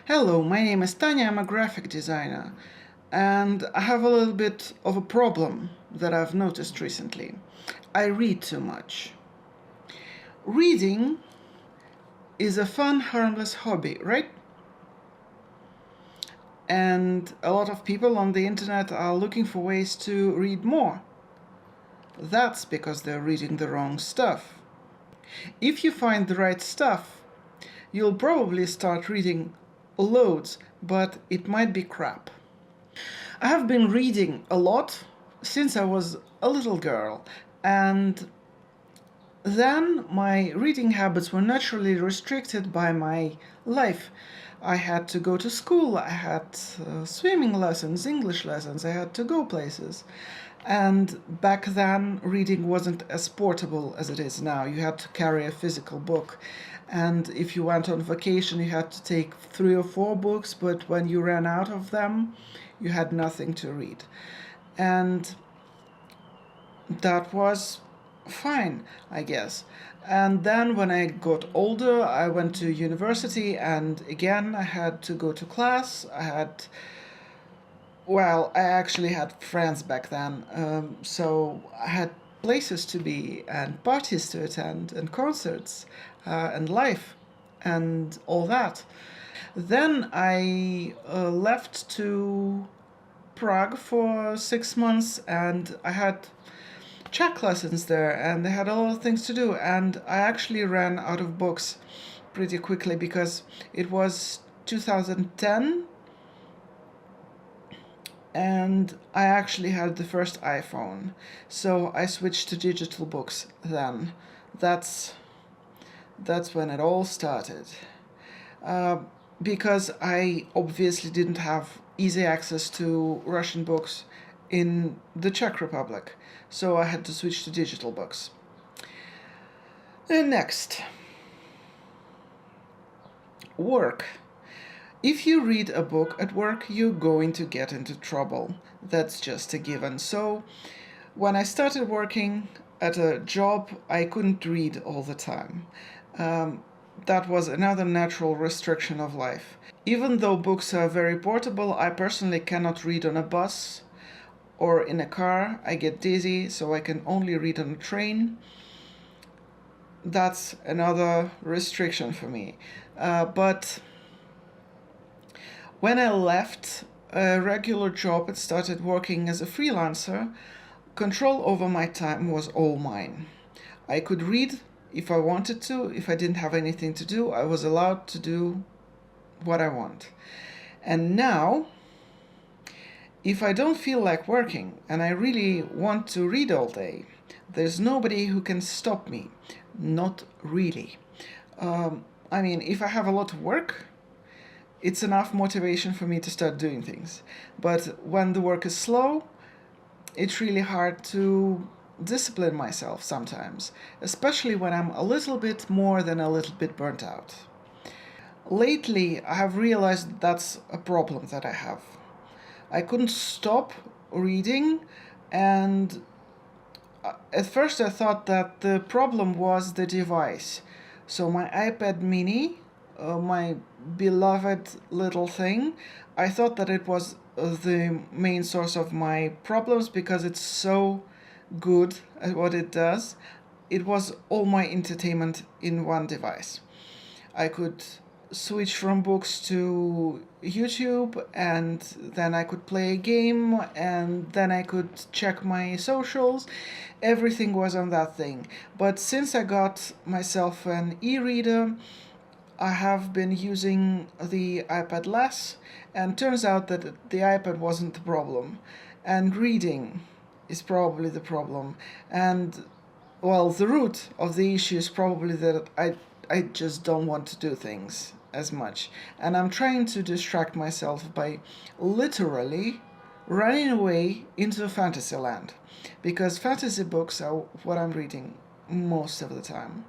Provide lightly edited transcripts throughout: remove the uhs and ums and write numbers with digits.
Hello, my name is Tanya. I'm a graphic designer, and I have a little bit of a problem that I've noticed recently. I read too much. Reading is a fun, harmless hobby, right? And a lot of people on the internet are looking for ways to read more. That's because they're reading the wrong stuff. If you find the right stuff, you'll probably start reading loads, but it might be crap. I have been reading a lot since I was a little girl, and then my reading habits were naturally restricted by my life. I had to go to school, I had swimming lessons, English lessons, I had to go places. And back then, reading wasn't as portable as it is now. You had to carry a physical book. And if you went on vacation, you had to take 3 or 4 books, but when you ran out of them, you had nothing to read. And that was fine, I guess. And then when I got older, I went to university, and again, I had to go to class. I actually had friends back then, so I had places to be, and parties to attend, and concerts, and life, and all that. Then I left to Prague for 6 months, and I had Czech lessons there, and they had a lot of things to do, and I actually ran out of books pretty quickly because it was 2010 and I actually had the first iPhone, so I switched to digital books then. That's when it all started. Uh, because I obviously didn't have easy access to Russian books in the Czech Republic, so I had to switch to digital books. And next, work. If you read a book at work, you're going to get into trouble. That's just a given. So, when I started working at a job, I couldn't read all the time. That was another natural restriction of life. Even though books are very portable, I personally cannot read on a bus or in a car. I get dizzy, so I can only read on a train. That's another restriction for me. But when I left a regular job and started working as a freelancer, control over my time was all mine. I could read if I wanted to. If I didn't have anything to do, I was allowed to do what I want. And now, if I don't feel like working and I really want to read all day, there's nobody who can stop me. Not really. If I have a lot of work, it's enough motivation for me to start doing things. But when the work is slow, it's really hard to discipline myself sometimes, especially when I'm a little bit more than a little bit burnt out. Lately, I have realized that's a problem that I have. I couldn't stop reading, and at first I thought that the problem was the device. So my iPad mini, my beloved little thing, I thought that it was the main source of my problems because it's so good at what it does. It was all my entertainment in one device. I could switch from books to YouTube, and then I could play a game, and then I could check my socials. Everything was on that thing. But since I got myself an e-reader, I have been using the iPad less, and turns out that the iPad wasn't the problem, and reading is probably the problem. And well, the root of the issue is probably that I just don't want to do things as much. And I'm trying to distract myself by literally running away into fantasyland, because fantasy books are what I'm reading most of the time.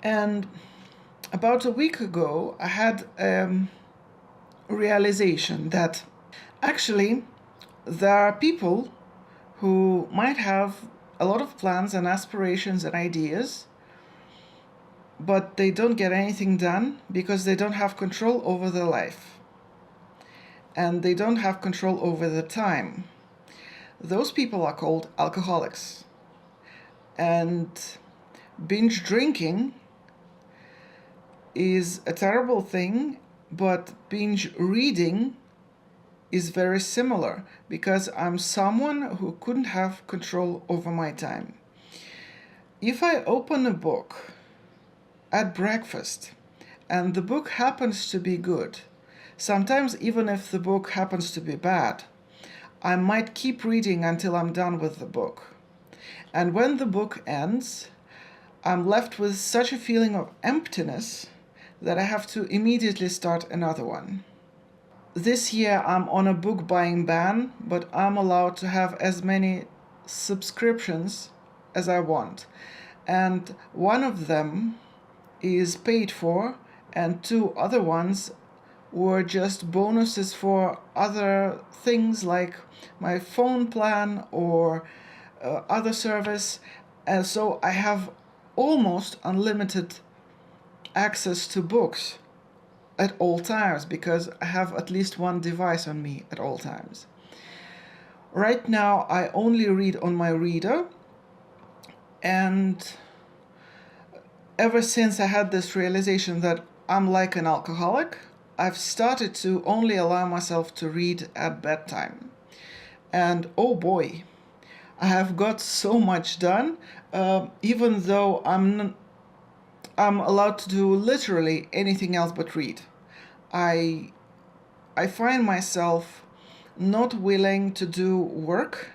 And about a week ago, I had a realization that actually there are people who might have a lot of plans and aspirations and ideas, but they don't get anything done because they don't have control over their life. And they don't have control over the time. Those people are called alcoholics. And binge drinking is a terrible thing, but binge reading is very similar because I'm someone who couldn't have control over my time. If I open a book at breakfast and the book happens to be good, sometimes even if the book happens to be bad, I might keep reading until I'm done with the book. And when the book ends, I'm left with such a feeling of emptiness that I have to immediately start another one. This year I'm on a book buying ban, but I'm allowed to have as many subscriptions as I want. And one of them is paid for, and two other ones were just bonuses for other things like my phone plan or other service. And so I have almost unlimited access to books at all times because I have at least one device on me at all times. Right now I only read on my reader, and ever since I had this realization that I'm like an alcoholic, I've started to only allow myself to read at bedtime. And oh boy, I have got so much done, even though I'm allowed to do literally anything else but read. I find myself not willing to do work,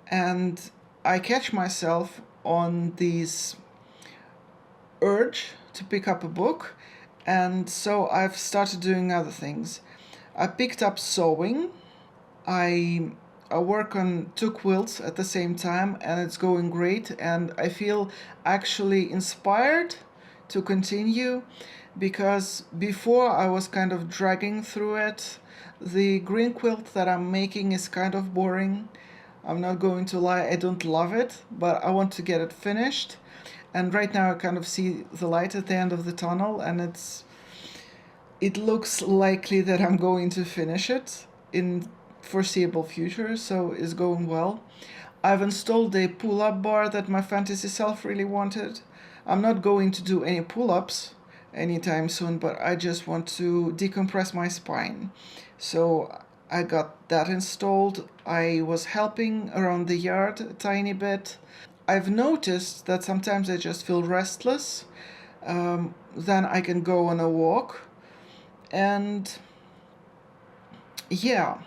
and I catch myself on these urge to pick up a book, and so I've started doing other things. I picked up sewing. I work on 2 quilts at the same time, and it's going great, and I feel actually inspired to continue because before I was kind of dragging through it. The green quilt that I'm making is kind of boring. I'm not going to lie, I don't love it, but I want to get it finished. And right now I kind of see the light at the end of the tunnel, and it looks likely that I'm going to finish it in foreseeable future, so it's going well. I've installed a pull-up bar that my fantasy self really wanted. I'm not going to do any pull-ups anytime soon, but I just want to decompress my spine. So I got that installed. I was helping around the yard a tiny bit. I've noticed that sometimes I just feel restless. Then I can go on a walk. And yeah.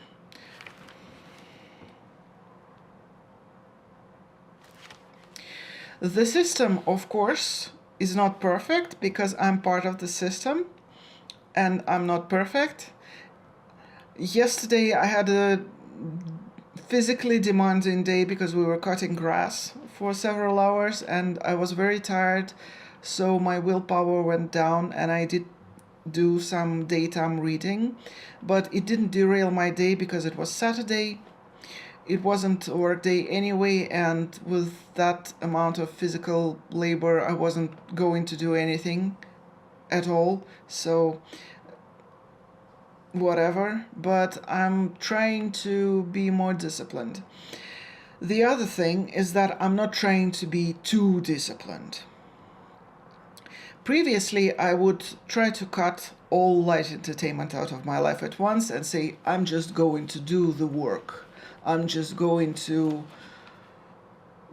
The system, of course, is not perfect because I'm part of the system and I'm not perfect. Yesterday I had a physically demanding day because we were cutting grass for several hours and I was very tired, so my willpower went down and I did do some daytime reading, but it didn't derail my day because it was Saturday. It wasn't a work day anyway, and with that amount of physical labor I wasn't going to do anything at all, so whatever. But I'm trying to be more disciplined. The other thing is that I'm not trying to be too disciplined. Previously I would try to cut all light entertainment out of my life at once and say I'm just going to do the work. I'm just going to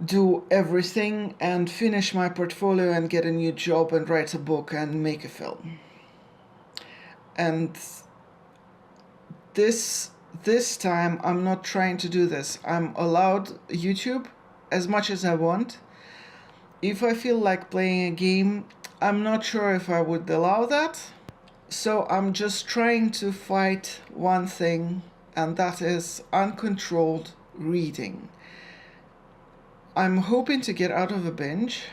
do everything and finish my portfolio and get a new job and write a book and make a film. And this time I'm not trying to do this. I'm allowed YouTube as much as I want. If I feel like playing a game, I'm not sure if I would allow that. So I'm just trying to fight one thing, and that is uncontrolled reading. I'm hoping to get out of a binge,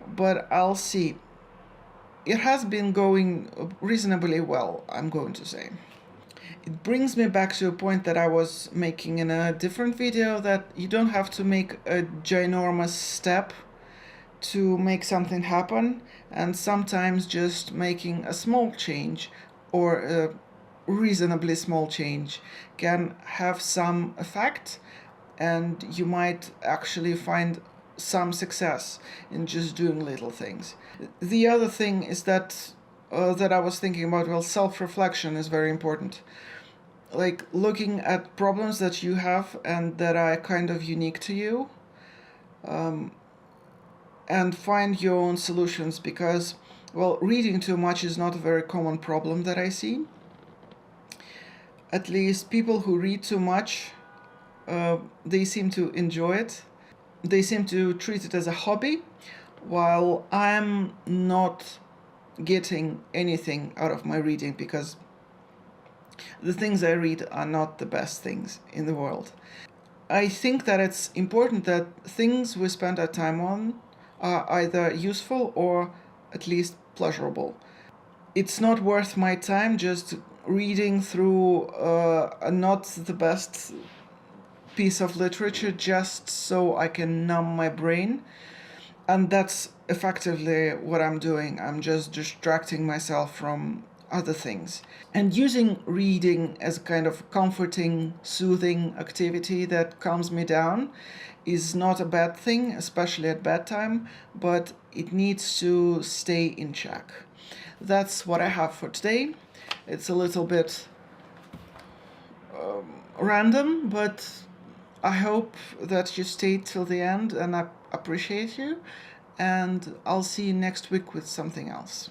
but I'll see. It has been going reasonably well, I'm going to say. It brings me back to a point that I was making in a different video, that you don't have to make a ginormous step to make something happen, and sometimes just making a small change or a reasonably small change can have some effect, and you might actually find some success in just doing little things. The other thing is that I was thinking about, well, self-reflection is very important. Like looking at problems that you have and that are kind of unique to you, and find your own solutions, because, well, reading too much is not a very common problem that I see. At least people who read too much, they seem to enjoy it. They seem to treat it as a hobby, while I'm not getting anything out of my reading, because the things I read are not the best things in the world. I think that it's important that things we spend our time on are either useful or at least pleasurable. It's not worth my time just reading through a not the best piece of literature just so I can numb my brain. And that's effectively what I'm doing. I'm just distracting myself from other things. And using reading as a kind of comforting, soothing activity that calms me down is not a bad thing, especially at bedtime, but it needs to stay in check. That's what I have for today. It's a little bit random, but I hope that you stayed till the end, and I appreciate you. And I'll see you next week with something else.